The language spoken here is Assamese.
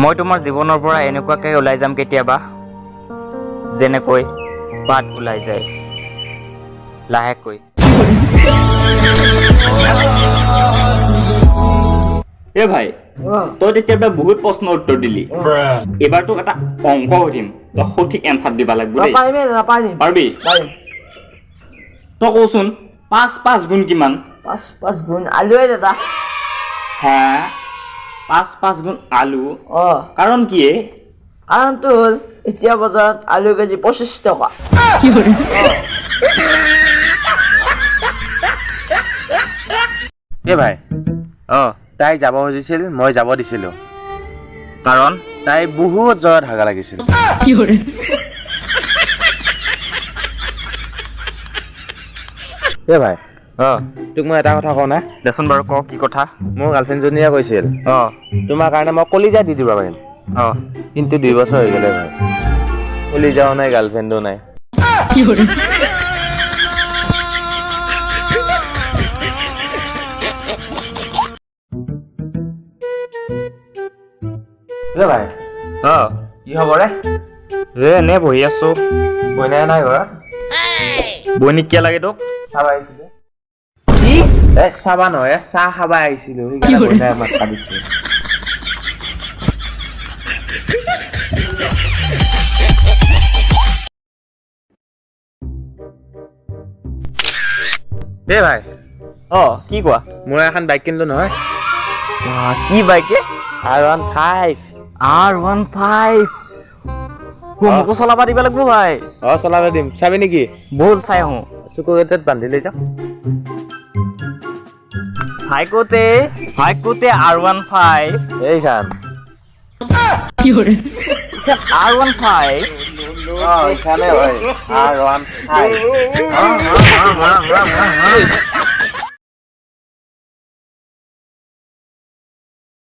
মই তোমাৰ জীৱনৰ পৰা এনেকুৱাকৈ ওলাই যাম কেতিয়াবা যেনেকৈ বাট ওলাই যায় লাহেকৈ। এ ভাই তই তেতিয়া বহুত প্ৰশ্ন উত্তৰ দিলি, এবাৰ তোক এটা অংক সুধিম, তই সঠিক এনচাৰ দিবা লাগিব দেই। পাৰিবি? তই কচোন 5 গুণ কিমান? 5 গুণ আলুৱে দাদা। হা 5 গুণ আলু? কাৰণ কি? কাৰণটো হ'ল এতিয়া বজাৰত আলু কেজি 25 টকা। এ ভাই তাই যাব খুজিছিল, মই যাব দিছিলো, কাৰণ তাই বহুত জ্বৰত হাগা লাগিছিল। এ ভাই তোক মই এটা কথা কওঁ না? দেচোন বাৰু ক কি কথা। মোৰ গাৰ্লফ্ৰেণ্ডজনীয়ে কৈছিল তোমাৰ কাৰণে মই কলিজা দি দিব পাৰিম, কিন্তু 2 বছৰ হৈ গ'লে ভাই, কলিজাও নাই গাৰ্লফ্ৰেণ্ডো নাই। ভাই কি হ'ব ৰে? এনে বহি আছো। বইনা নাই ঘৰত? বৈনিক কিয় লাগে তোক? চাহ আহিছিলো। কি? চাবা নহয়, চাহ খাবা আহিছিলো, সেইকাৰণে মাত কাটিছো। দে ভাই কি কোৱা? মই এখন বাইক কিনিলো নহয়। কি বাইক? R15। R15 মোকো চলাব দিব লাগিব ভাই। চলাব দিম, চাবি নেকি? বল চাই আহোঁ। চকুকেইটাত বান্ধি লৈ যাওঁ। ভাইকোতে R15 এইখান R15 এইখানে হয় R15।